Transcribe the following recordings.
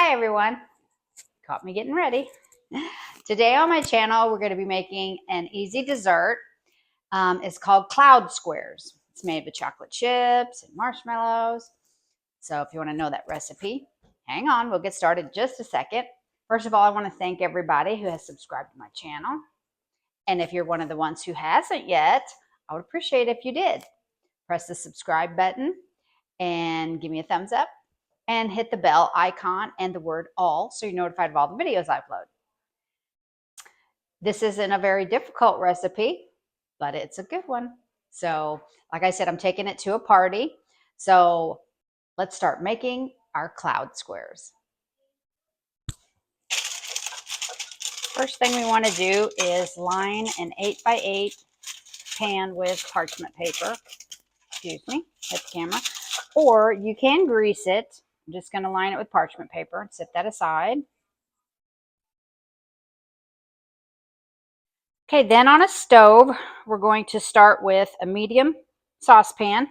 Hi everyone, caught me getting ready. Today on my channel we're going to be making an easy dessert. It's called cloud squares. It's made with chocolate chips and marshmallows. So if you want to know that recipe, hang on, we'll get started in just a second. First of all, I want to thank everybody who has subscribed to my channel. And if you're one of the ones who hasn't yet, I would appreciate it if you did. Press the subscribe button and give me a thumbs up. And hit the bell icon and the word all so you're notified of all the videos I upload. This isn't a very difficult recipe, but it's a good one. So, like I said, I'm taking it to a party. So, let's start making our cloud squares. First thing we want to do is line an 8x8 pan with parchment paper. Excuse me, hit the camera. Or you can grease it. I'm just going to line it with parchment paper and set that aside. Okay, then on a stove, we're going to start with a medium saucepan.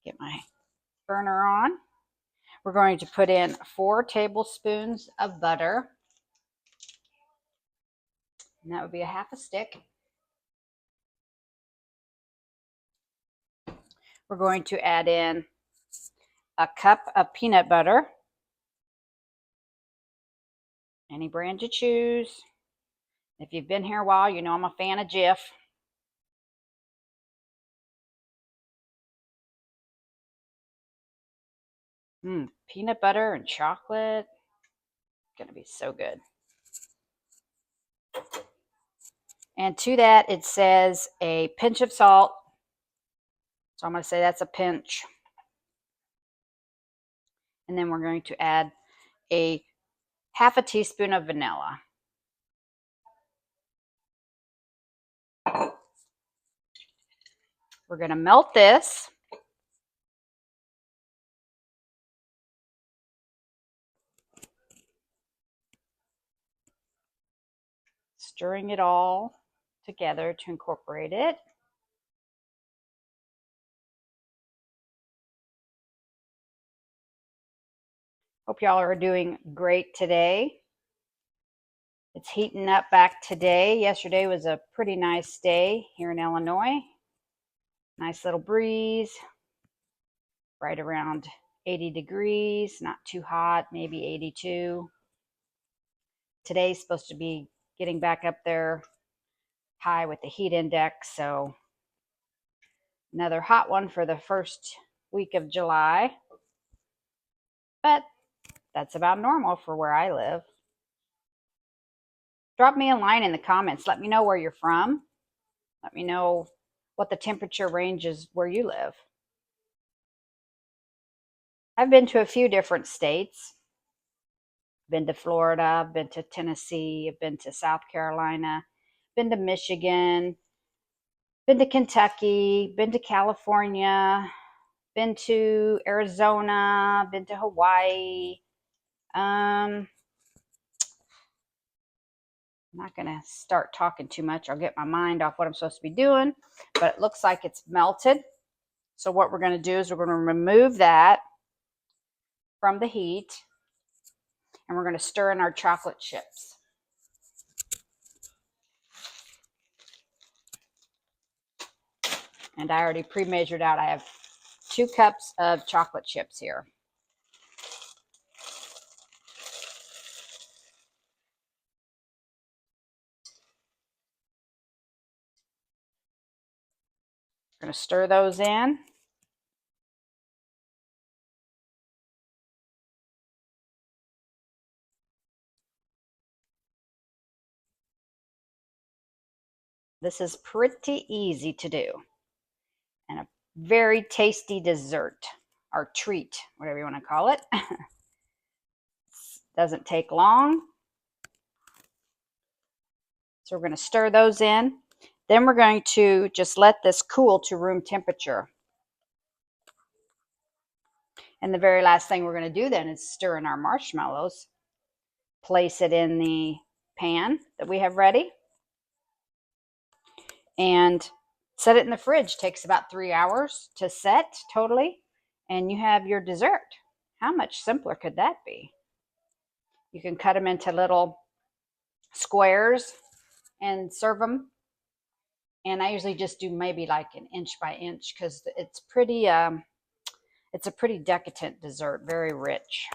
Get my burner on. We're going to put in 4 tablespoons of butter. And that would be a half a stick. We're going to add in a cup of peanut butter. Any brand you choose. If you've been here a while, you know I'm a fan of Jif. Peanut butter and chocolate. Gonna be so good. And to that, it says a pinch of salt. So I'm going to say that's a pinch. And then we're going to add a half a teaspoon of vanilla. We're going to melt this. Stirring it all together to incorporate it. Hope y'all are doing great today. It's heating up back today. Yesterday was a pretty nice day here in Illinois. Nice little breeze. Right around 80 degrees, not too hot, maybe 82. Today's supposed to be getting back up there high with the heat index, so another hot one for the first week of July. But that's about normal for where I live. Drop me a line in the comments. Let me know where you're from. Let me know what the temperature range is where you live. I've been to a few different states. Been to Florida, been to Tennessee, I've been to South Carolina, been to Michigan, been to Kentucky, been to California, been to Arizona, been to Hawaii. I'm not going to start talking too much. I'll get my mind off what I'm supposed to be doing, but it looks like it's melted. So what we're going to do is we're going to remove that from the heat, and we're going to stir in our chocolate chips. And I already pre-measured out. I have 2 cups of chocolate chips here. Going to stir those in. This is pretty easy to do and a very tasty dessert or treat, whatever you want to call it. Doesn't take long. So we're going to stir those in. Then we're going to just let this cool to room temperature. And the very last thing we're going to do then is stir in our marshmallows. Place it in the pan that we have ready. And set it in the fridge. Takes about 3 hours to set totally. And you have your dessert. How much simpler could that be? You can cut them into little squares and serve them. And I usually just do maybe like an inch by inch because it's a pretty decadent dessert, very rich.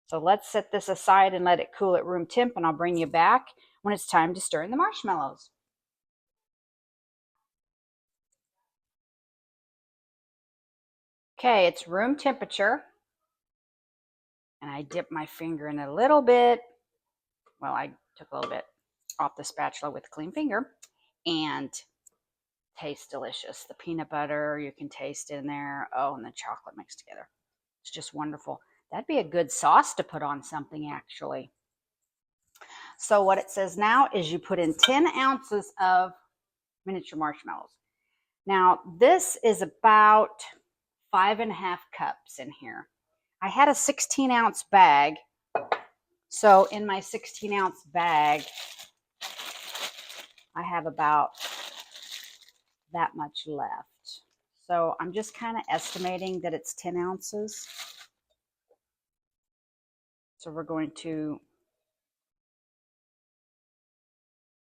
So let's set this aside and let it cool at room temp, and I'll bring you back when it's time to stir in the marshmallows. Okay, it's room temperature. And I dip my finger in a little bit. Well, I took a little bit off the spatula with a clean finger, and tastes delicious. The peanut butter, you can taste in there. Oh, and the chocolate mixed together. It's just wonderful. That'd be a good sauce to put on something, actually. So what it says now is you put in 10 ounces of miniature marshmallows. Now, this is about 5.5 cups in here. I had a 16-ounce bag. So in my 16-ounce bag, I have about that much left. So I'm just kind of estimating that it's 10 ounces. So we're going to,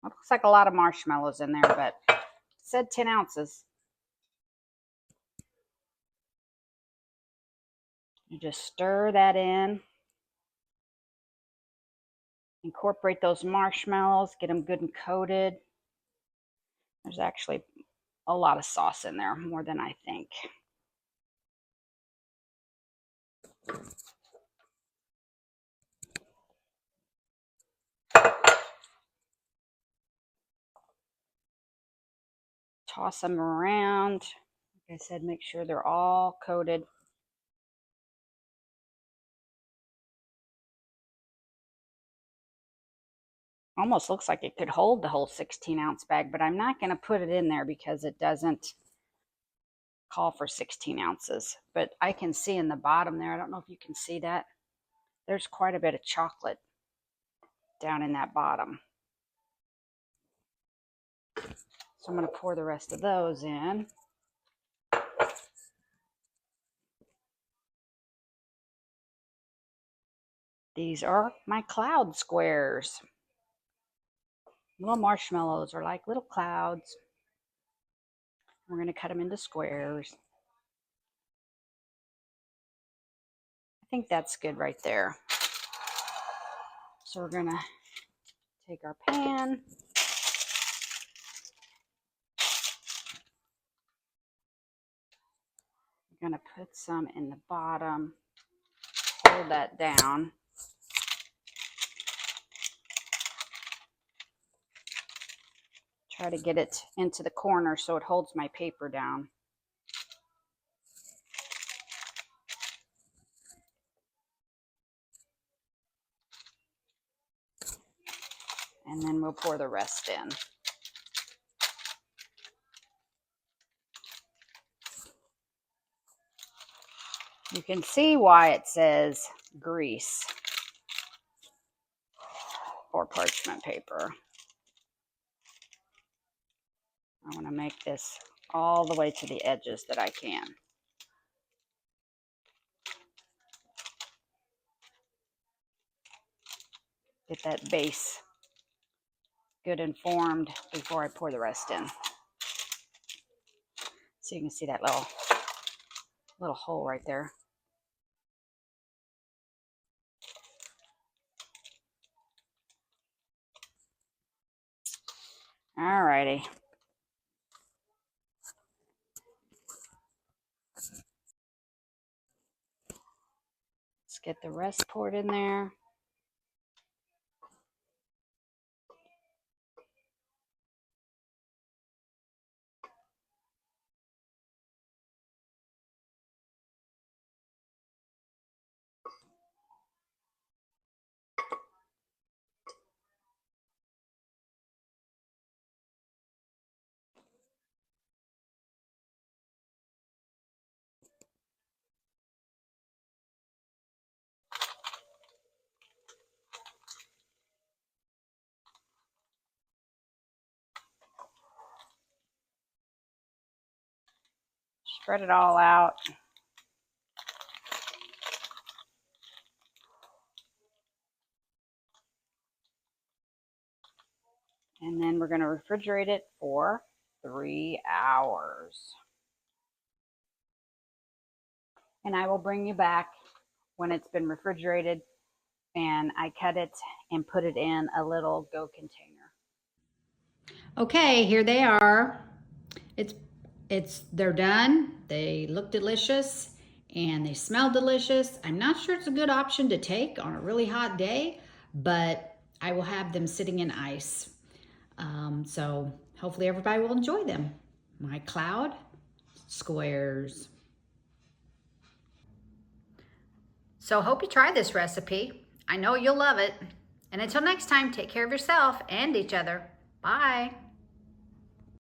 it looks like a lot of marshmallows in there, but it said 10 ounces. You just stir that in. Incorporate those marshmallows, get them good and coated. There's actually a lot of sauce in there, more than I think. Toss them around. Like I said, make sure they're all coated. Almost looks like it could hold the whole 16-ounce bag, but I'm not going to put it in there because it doesn't call for 16 ounces. But I can see in the bottom there, I don't know if you can see that, there's quite a bit of chocolate down in that bottom. So I'm going to pour the rest of those in. These are my cloud squares. Little marshmallows are like little clouds. We're going to cut them into squares. I think that's good right there. So we're going to take our pan. We're going to put some in the bottom. Hold that down. Try to get it into the corner so it holds my paper down. And then we'll pour the rest in. You can see why it says grease or parchment paper. I want to make this all the way to the edges that I can. Get that base good and formed before I pour the rest in. So you can see that little hole right there. Alrighty. Let's get the rest poured in there. Spread it all out. we're going to refrigerate it for 3 hours. And I will bring you back when it's been refrigerated and I cut it and put it in a little Go container. Okay, here they are. They're done. They look delicious and they smell delicious. I'm not sure it's a good option to take on a really hot day, but I will have them sitting in ice. So hopefully everybody will enjoy them. My cloud squares. So hope you try this recipe. I know you'll love it. And until next time, take care of yourself and each other. Bye.